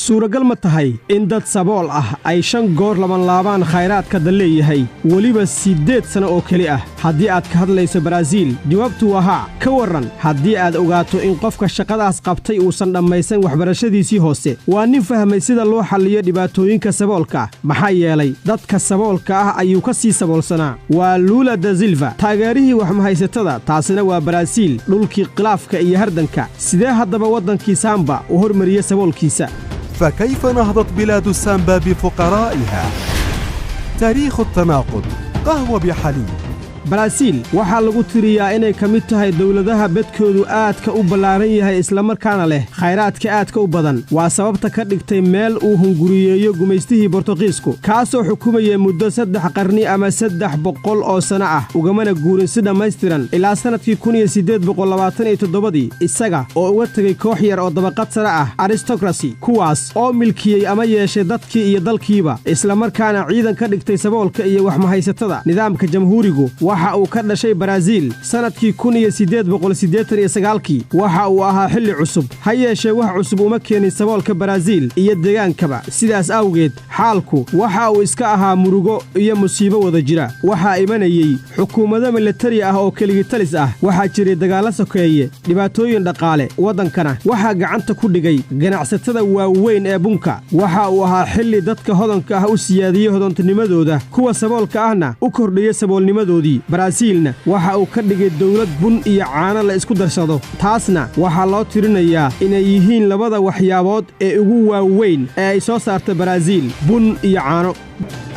suuragal ma tahay in dad sabool ah ay 5 goor laban khayraadka daleeyahay waliba 8 sano oo kali ah haddii aad ka hadlayso Brazil jawaabtu waa haa ka waran haddii aad ogaato in qofka shaqadaas qabtay uusan dhammaysan waxbarashadiisii hoose waa nin fahmay sida loo xalliyo dhibaatooyinka saboolka maxaa yeelay dadka saboolka ah ayuu ka sii saboolsanaa waa Lula da Silva taageerihii wax mahaysatada taasina waa Brazil dhulkii khilaafka iyo hardanka sidee haddaba wadankii Samba u hormariyay saboolkiisa فكيف نهضت بلاد السامبا بفقرائها؟ تاريخ التناقض قهوة بحليب Brazil waxaa lagu tiriyaa inay ka mid tahay dawladaha bedkoodu aadka u ballaaran yahay isla markaana leh khayraadka aadka u badan waa sababta ka dhigtay meel uu hunguriyeeyo gumaystihii Boortaqiisku kaasoo xukumayay muddo 3 qarni ama 300 oo sano ah ugamana guurin si dhammaystiran ilaa sanadkii 1827 isaga oo uga tagay koox yar oo dabaqad sare ah aristocracy kuwaas oo milkiyay ama yeeshay dadkii iyo dalkiiba isla markaana ciidan ka dhigtay saboolka iyo wax mahaysatada nidaamka jamhuurigu waxa uu ka dhashay Brazil sanadkii 1889 waxa uu ahaa xilli cusub ha yeeshee wax cusub uma keenin saboolka Brazil iyo deegaankaba sidaas awgeed xaalku waxa uu iska ahaa murugo iyo musiibo wada jira waxa imanayay xukuumado militari ah oo keligii talis ah waxa jiray dagaal sokeeye dhibaatooyin dhaqaale wadankana waxa gacanta ku dhigay ganacsatada waaweyn ee bunka waxa uu ahaa xilli dadka hodanka ah u siyaadiyay hodantinimadooda kuwa saboolka ahna u kordhiyay saboolnimadoodii Brazilna waxa uu ka dhigay dawlad bun iyo caano la isku darsado taasna waxa loo tirinayaa inay yihiin labada waxyaabood ee ugu waaweyn ee ay soo saartay Brazil bun iyo caano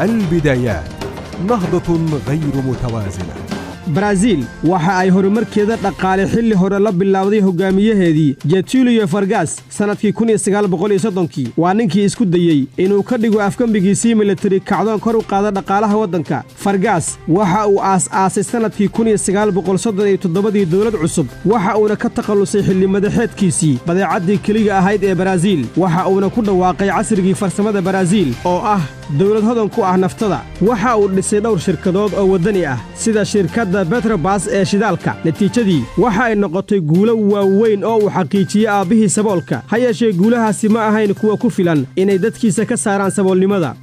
البدايات نهضة غير متوازنة Brazil waxa ay horumarkeeda dhaqaale xilli hore la bilaawday hogaamiyaheedii Getúlio Vargas sanadkii 1930 waa ninkii isku dayay inuu ka dhigo afkambigiisii military kacdoon kor u qaada dhaqaalaha wadanka Vargas waxa uu aas-aasay sanadkii 1937 dawlad cusub waxa uuna ka takhalusay xilli madaxeedkiisii badeecadii kaliya ahayd ee Brazil waxa uuna ku dhawaaqay casrigii farsamada Brazil oo ah dawlad hodan ku ah naftada waxa uu dhisay dhowr shirkadood oo wadani ah sida shirkadda Petrobras ee shidaalka natiijadii waxa ay noqotay guulo waaweyn oo uu xaqiijiyay aabihii saboolka ha yeeshee guulahaasi ma ahayn kuwa ku filan inay dadkiisa ka saaraan saboolnimada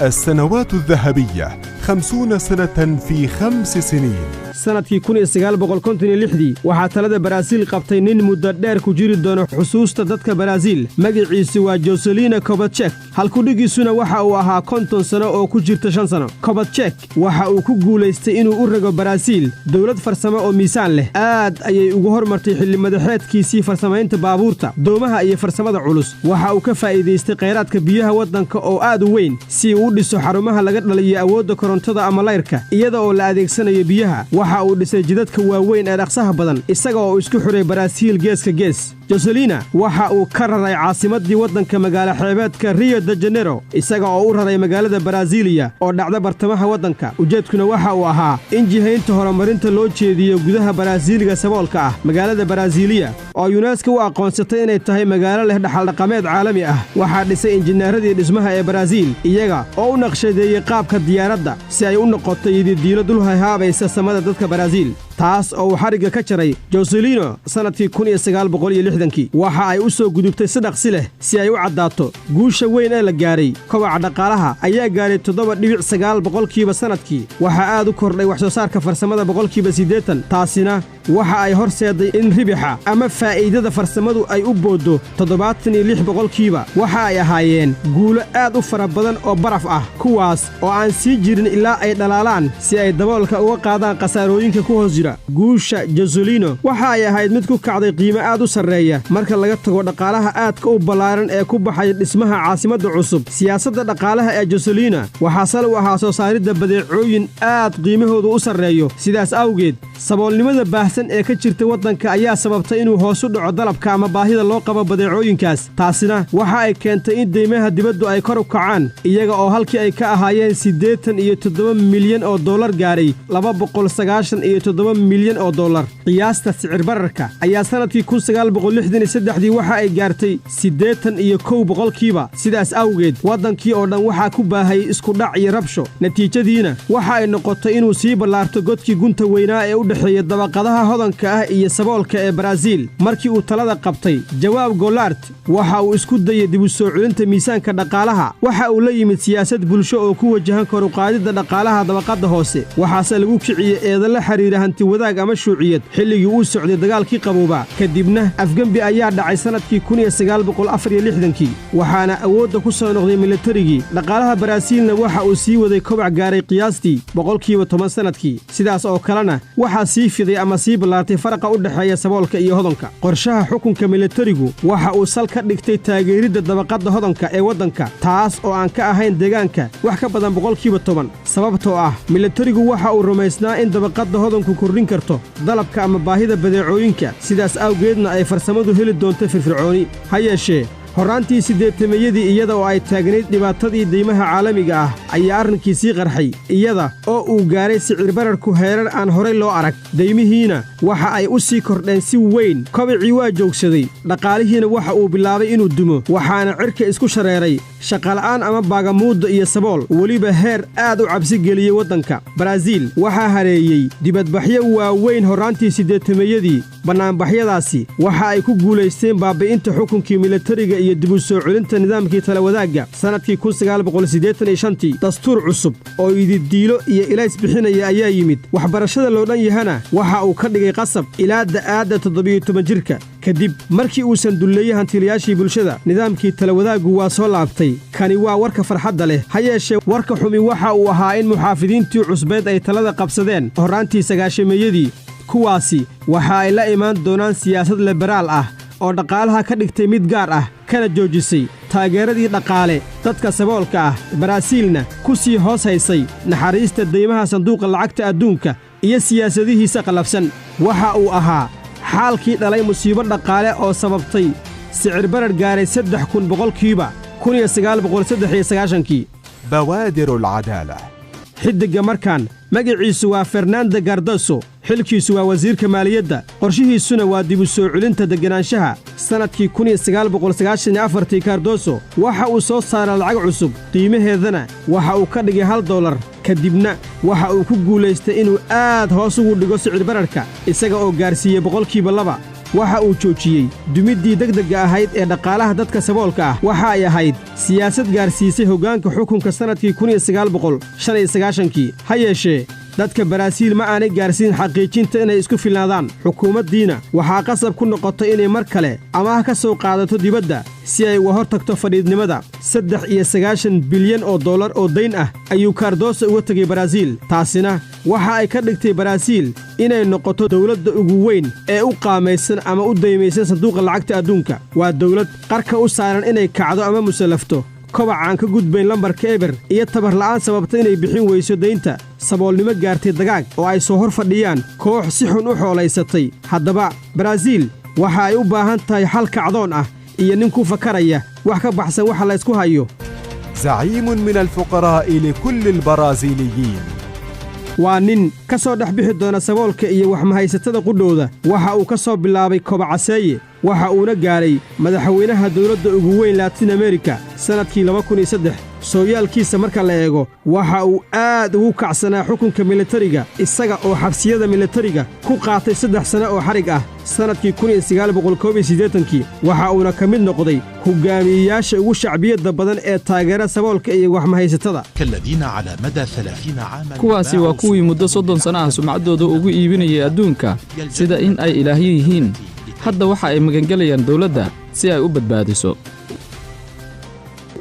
السنوات الذهبية 50 سنة في 5 سنين sanadkii 1956 waxaa talada Brazil qabtay nin muddo dheer ku jiri doono xusuusta dadka Brazil magaciisu waa Juscelino Kubitschek halku dhigiisuna waxa uu ahaa 50 sano oo ku jirta 5 sano Kubitschek waxa uu ku guuleystay inuu u rago Brazil dawlad farsamo oo miisaan leh aad ayay ugu hormartay xilli madaxeedkiisii farsamaynta baabuurta doomaha iyo farsamada culus waxa uu ka faa'iideystay kheyraadka biyaha wadanka oo aad u weyn si uu u dhiso xarumaha laga dhaliyo awoodda korontada ama leyrka iyada oo la adeegsanayo biyaha waxa uu dhisay jidadka waaweyn ee dhaqsaha badan isaga oo isku xiray Brazil geeska gees Juscelino waxa uu ka raray caasimadii wadanka magaalo xeebeedka Rio de Janeiro isaga oo u raray magaalada Brasilia oo dhacda bartamaha wadanka ujeedkuna waxa uu ahaa in jihaynta horumarinta loo jeediyo gudaha Braziliga saboolka ah magaalada Brasilia oo UNESCO u aqoonsatay inay tahay magaalo leh dhaxal dhaqameed caalami ah waxa dhisay injineeradii dhismaha ee Brazil iyaga oo u naqshadeeyay qaabka diyaaradda si ay u noqoto diilo dul hayaabaysa samada dadka Brazil taas oo xariga ka jaray Juscelino sanadkii 1960 waxa ay u soo gudubtay sadaqsi leh si ay u cadaato guusha weyn ee la gaaray kobaca dhaqaalaha ayaa gaaray 7.9% sanadkii waxa aad u kordhay wax soo saarka farsamada 80% taasina waxa ay horseeday in ribixa ama faa'iidada farsamadu ay u boodo 76% waxa ay ahaayeen guulo aad u fara badan oo baraf ah kuwaas oo aan sii jirin ilaa ay dhalaalaan si ay daboolka uga qaadaan qasaarooyinka ku hoos jira guusha Juscelino waxa ay ahayd mid ku kacday qiimo aad u sareeya marka laga tago dhaqaalaha aadka u ballaaran ee ku baxay dhismaha caasimadda cusub siyaasadda dhaqaalaha ee Juscelino waxa sal u ahaa soo saaridda badeecooyin aad qiimahoodu u sareeyo sidaas awgeed saboolnimada baahsan ee ka jirta wadanka ayaa sababtay inuu hoos u dhaco dalabka ama baahida loo qabo badeecooyinkaas taasina waxa ay keentay in deymaha dibaddu ay kor u kacaan iyaga oo halkii ay ka ahaayeen 87 milyan oo dollar gaaray 297 milyan oo dollar qiyaasta sicir bararka ayaa sanadkii 1963 waxa ay gaartay 81% sidaas awgeed wadankii oo dhan waxa ku baahay isku dhac iyo rabsho natiijadiina waxa ay noqotay inuu sii ballaarto godkii gunta weynaa ee u dhaxeeya dabaqadaha hodanka ah iyo saboolka ee Brazil markii uu talada qabtay Jawaab Goulart waxa uu isku dayay dib u soo celinta miisaanka dhaqaalaha waxa uu la yimid siyaasad bulsho oo ku wajahan kor u qaadida dhaqaalaha dabaqada hoose waxaase lagu kiciyay eedan la xiriira hanti wadaag ama shuuciyad xilligii uu socday dagaalkii qabooba kadibna afgambi ayaa dhacay sanadkii 1964 waxaana awoodda ku soo noqday militarigii dhaqaalaha Brazilna waxa uu sii waday kobac gaaray qiyaastii 10% sanadkii sidaas oo kalena waxa sii fiday ama sii balaartay faraqa u dhaxeeya saboolka iyo hodanka qorshaha xukunka militarigu waxa uu sal ka dhigtay taageeridda dabaqada hodanka ee wadanka taas oo aan ka ahayn deegaanka wax ka badan 10% sababtoo ah militarigu waxa uu rumaysnaa in dabaqada hodanku kordhin karto dalabka ama baahida badeecooyinka sidaas awgeedna ay farsamadu heli doonto firfircooni ha yeeshee horaantii 80-yadii iyada oo ay taagnayd dhibaatadii deymaha caalamiga ah ayaa arrinkii sii qarxay iyada oo uu gaaray sicir bararku heerar aan horay loo arag deymihiina waxa ay u sii kordheen si weyn kobicii waa joogsaday dhaqaalihiina waxa uu bilaabay inuu dumo waxaana cirka isku shareeray shaqala'aan ama baagamuudda iyo sabool weliba heer aad u cabsi geliyey waddanka Brazil waxaa hareeyey dibadbaxyo waaweyn horaantii 80-yadii bannaanbaxyadaasi waxa ay ku guulaysteen baabi'inta xukunkii militariga iyo dib u soo celinta nidaamkii tala wadaagga sanadkii 1985 dastuur cusub oo ididiilo iyo ilays bixinaya ayaa yimid waxbarashada loo dhan yahana waxa uu ka dhigay qasab ilaa da'aadda 17 jirka kadib markii uu sanduleeyay hantilayaashii bulshada nidaamkii tala wadaaggu waa soo laabtay kani waa warka farxadda leh ha yeeshee warka xumi waxa uu ahaa in muxaafidiintii cusbeed ay talada qabsadeen horaantii 90-meeyadii kuwaasi waxa ay la imaan doonaan siyaasad liberaal ah oo dhaqaalaha ka dhigtay mid gaar ah kana joojisay taageeradii dhaqaale dadka saboolka ah Brazilna ku sii hoos haysay naxariista deymaha sanduuqa lacagta adduunka iyo siyaasadihiisa qalafsan waxa uu ahaa xaalkii dhalay musiibo dhaqaale oo sababtay sicir barar gaaray 3,000% 1993 بوادر العدالة xiddiga markaan magaciisu waa Fernando Cardoso xilkiisu waa wasiirka maaliyadda qorshihiisuna waa dib u soo celinta deganaanshaha sanadkii 1994 Cardoso waxa uu soo saaray lacag cusub qiimaheedana waxa uu ka dhigay $1 kadibna waxa uu ku guulaystay inuu aad hoos ugu dhigo sicir bararka isaga oo gaarsiiyay 2% waxa uu joojiyey dumiddii degdega ahayd ee dhaqaalaha dadka saboolka ah waxa ay ahayd siyaasad gaarsiisay hoggaanka xukunka sanadkii 1995 ha yeeshee dadka Brazil ma aanay gaarsiin xaqiijinta inay isku filnaadaan xukuumaddiina waxaa qasab ku noqotay inay mar kale amaah ka soo qaadato dibadda si ay uga hortagto fadhiidnimada $93 bilyan oo dayn ah ayuu Cardoso uga tegay Brazil taasina waxa ay ka dhigtay Brazil inay noqoto dawladda ugu weyn ee u qaamaysan ama u daymaysan sanduuqa lacagta adduunka waa dawlad qarka u saaran inay kacdo ama musallafto kobac aan ka gudbayn lambarka eber iyo tabar la'aan sababta inay bixin weyso daynta saboolnimo gaartay dagaag oo ay soo hor fadhiyaan koox si xun u xoolaysatay haddaba Brazil waxa ay u baahan tahay xal kacdoon ah iyo nin ku fakaraya wax ka baxsan waxa la isku hayo زعيم من الفقراء لكل البرازيليين waa nin ka soo dhex bixi doona saboolka iyo wax mahaysatada qudhooda waxa uu ka soo bilaabay kobacaseeye waxa uuna gaaray madaxweynaha dawladda ugu weyn Latin America sanadkii 2003 sooyaalkiisa marka la eego waxa uu aad ugu kacsanaa xukunka militariga isaga oo xabsiyada militariga ku qaatay 3 sano oo xarig ah sanadkii 1981 waxa uuna ka mid noqday hogaamiyayaasha ugu shacbiyada badan ee taageera saboolka iyo wax mahaysatada kuwaasi waa kuwii muddo 30 sano ah sumcaddooda ugu iibinayay adduunka sida in ay ilaahyo yihiin hadda waxa ay magangelayaan dawladda si ay u badbaadiso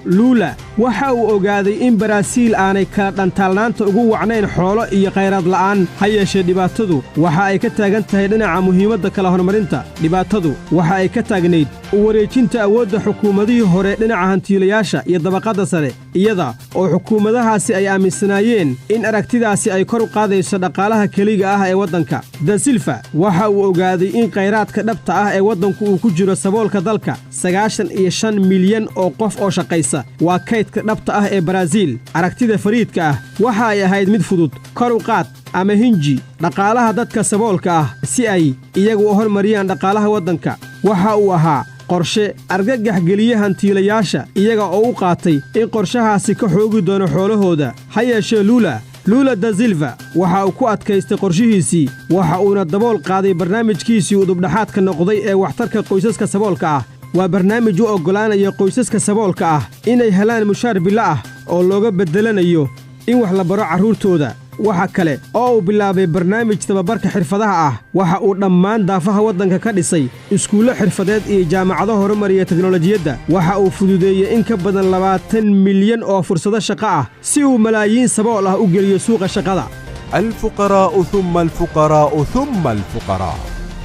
Lula waxa uu ogaaday in Brazil aanay kala dhantaalnaanta ugu wacnayn xoolo iyo khayraad la'aan ha yeeshee dhibaatadu waxa ay ka taagan tahay dhinaca muhiimadda kala hormarinta dhibaatadu waxa ay ka taagnayd u wareejinta awoodda xukuumadihii hore dhinaca hantiilayaasha iyo dabaqadda sare iyada oo xukuumadahaasi ay aaminsanaayeen in aragtidaasi ay kor u qaadayso dhaqaalaha keliga ah ee waddanka Da Silva waxa uu ogaaday in khayraadka dhabta ah ee waddanku uu ku jiro saboolka dalka 95 milyan oo qof oo shaqaysa waa kaydka dhabta ah ee Brazil aragtida fariidka ah waxa ay ahayd mid fudud kor u qaad ama hinji dhaqaalaha dadka saboolka ah si ay iyagu u hormariyaan dhaqaalaha waddanka waxa uu ahaa qorshe argagax geliya hantiilayaasha iyaga oo u qaatay in qorshahaasi ka xoogi doono xoolahooda ha yeeshee Lula luula da silva waxa uu ku adkaystay qorshihiisii waxa uuna dabool qaaday barnaamijkiisii udubdhaxaadka noqday ee waxtarka qoysaska saboolka ah waa barnaamij u oggolaanaya qoysaska saboolka ah inay helaan mushaar bilo ah oo looga beddelanayo in wax la baro carruurtooda waxa kale oo uu bilaabay barnaamij tababarka xirfadaha ah waxa uu dhammaan daafaha waddanka ka dhisay iskuullo xirfadeed iyo jaamacado horumariya teknolojiyadda waxa uu fududeeyey in ka badan 20 milyan oo fursado shaqo ah si uu malaayiin sabool ah u geliyo suuqa shaqada الفقراء ثم الفقراء ثم الفقراء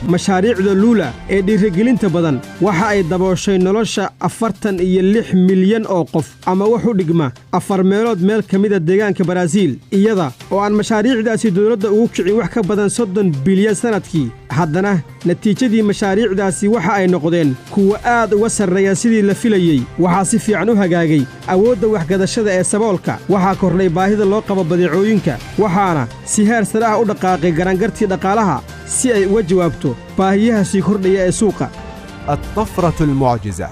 mashaariicda luula ee dhiirigelinta badan waxa ay dabooshay nolosha 46 milyan oo qof ama wax u dhigma 4 meelood meel ka mida deegaanka Baraasiil iyada oo aan mashaariicdaasi dawladda ugu kicin wax ka badan 30 bilyan sanadkii haddana natiijadii mashaariicdaasi waxa ay noqdeen kuwa aad uga sarreeya sidii la filayey waxaa si fiican u hagaagay awoodda waxgadashada ee saboolka waxaa kordhay baahida loo qabo badeecooyinka waxaana si heer sare ah u dhaqaaqay garangartii dhaqaalaha si ay uga jawaabto baahiyaha sii kordhaya ee suuqa الطفرة المعجزة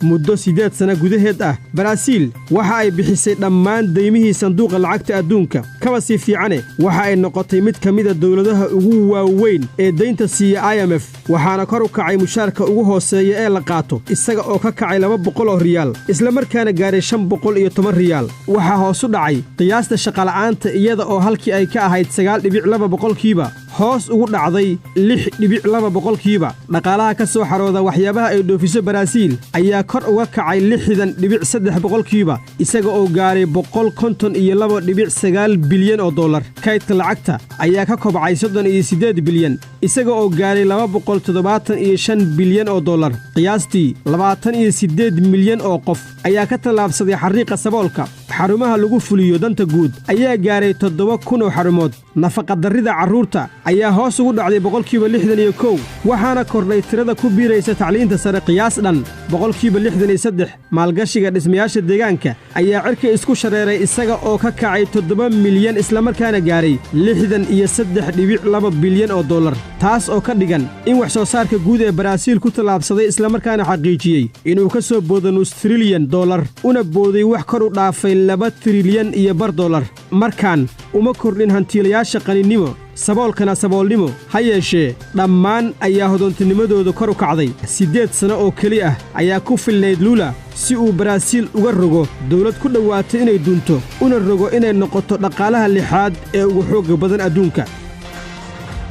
muddo 8 sano gudaheed ah Baraasiil waxa ay bixisay dhammaan deymihii sanduuqa lacagta adduunka kaba sii fiicane waxa ay noqotay mid ka mid ah dawladaha ugu waaweyn ee deynta siiya IMF waxaana kor u kacay mushaarka ugu hooseeya ee la qaato isaga oo ka kacay 200 oo riyaal isla markaana gaaray 510 riyaal waxa hoos u dhacay qiyaasta shaqala'aanta iyada oo halkii ay ka ahayd 9.2% hoos ugu dhacday 6.2% dhaqaalaha ka soo xarooda waxyaabaha ay dhoofiso Baraasiil ayaa kor uga kacay 60.3% isaga oo gaaray 152.9 bilyan oo dollar kaydka lacagta ayaa ka kobcay 38 bilyan isaga oo gaaray 275 bilyan oo dollar qiyaastii 28 milyan oo qof ayaa ka tallaabsaday xariiqa saboolka xarumaha lagu fuliyo danta guud ayaa gaaray 7,000 oo xarumood nafaqa darrida carruurta ayaa hoos ugu dhacday 61% waxaana kordhay tirada ku biiraysa tacliinta sare qiyaas dhan 63% maalgashiga dhismayaasha deegaanka ayaa cirka isku shareeray isaga oo ka kacay 7 milyan isla markaana gaaray 63.2 bilyan oo dollar taas oo ka dhigan in wax soo saarka guud ee Baraasiil ku tallaabsaday isla markaana xaqiijiyey inuu ka soo boodo nus trilyan dollar una booday wax kor u dhaafay 2 trilyan iyo bar dollar markaan uma kordhin hantiilayaasha qaninimo saboolkana saboolnimo ha yeeshee dhammaan ayaa hodontinimadooda kor u kacday 8 sano oo keli ah ayaa ku filnayd luula si uu Baraasiil uga rogo dawlad ku dhowaatay inay dunto una rogo inay noqoto dhaqaalaha lixaad ee ugu xoogga badan adduunka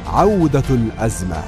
عودة الأزمة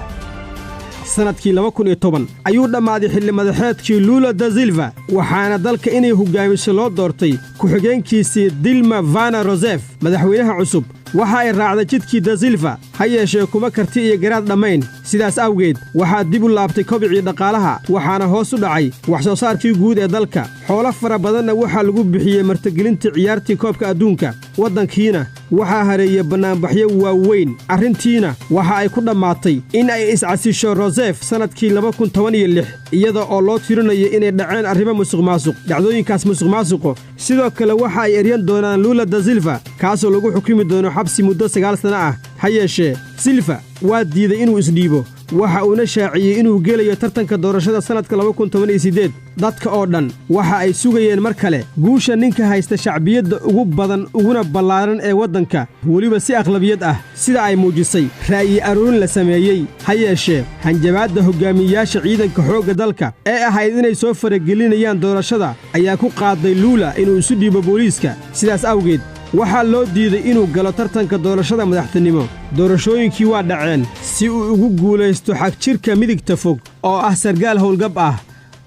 sanadkii 2010 ayuu dhammaaday xilli madaxeedkii luula da silva waxaana dalka inay hoggaamiso loo doortay ku-xigeenkiisii dilma vana rosef madaxweynaha cusub waxa ay raacday jidkii da silva ha yeeshee kuma karti iyo garaad dhammayn sidaas awgeed waxaa dib u laabtay kobcii dhaqaalaha waxaana hoos u dhacay wax soo saarkii guud ee dalka xoolo fara badanna waxaa lagu bixiyey martigelintii ciyaartii koobka adduunka waddankiina waxaa hareeyey bannaanbaxyo waaweyn arrintiina waxa ay ku dhammaatay in ay iscasisho rosef sannadkii 2016 iyada oo loo tirinayo inay dhaceen arrimo musuqmaasuq dhacdooyinkaas musuqmaasuqo sidoo kale waxa ay eryan doonaan luula da silva kaasoo lagu xukumi doono xabsi muddo 9 sano ah ha yeeshee silva waa diiday inuu isdhiibo waxa uuna shaaciyey inuu gelayo tartanka doorashada sannadka 2018 dadka oo dhan waxa ay sugayeen mar kale guusha ninka haysta shacbiyadda ugu badan uguna ballaaran ee waddanka weliba si aqlabiyad ah sida ay muujisay ra'yi aruurin la sameeyey ha yeeshee hanjabaadda hoggaamiyayaasha ciidanka xoogga dalka ee ahayd inay soo faragelinayaan doorashada ayaa ku qaaday luula inuu isu dhiibo booliiska sidaas awgeed waxaa loo diiday inuu galo tartanka doorashada madaxtinimo doorashooyinkii waa dhaceen si uu ugu guulaysto xagjirka midigta fog oo ah sargaal howlgab ah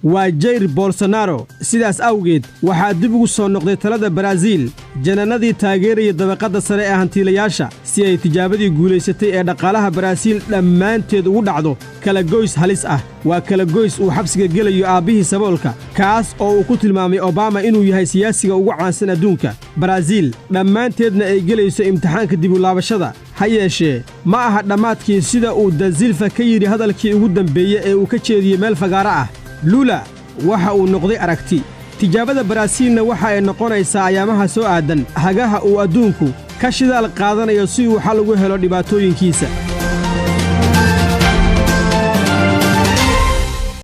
waa Jair Bolsonaro sidaas awgeed waxaa dib ugu soo noqday talada Baraasiil jananadii taageeraya dabaqada sare ee hantiilayaasha si ay tijaabadii guulaysatay ee dhaqaalaha Baraasiil dhammaanteed ugu dhacdo kala goys halis ah waa kala goys uu xabsiga gelayo aabihii saboolka kaas oo uu ku tilmaamay Obama inuu yahay siyaasiga ugu caansan adduunka Baraasiil dhammaanteedna ay gelayso imtixaanka dib u laabashada ha yeeshee ma aha dhammaadkii sida uu da silva ka yidhi hadalkii ugu dambeeyey ee uu ka jeediyey meel fagaara ah luula waxa uu noqday aragti tijaabada Baraasiilna waxa ay noqonaysaa ayaamaha soo aadan hagaha uu adduunku ka shidaal qaadanayo si uu xal ugu helo dhibaatooyinkiisa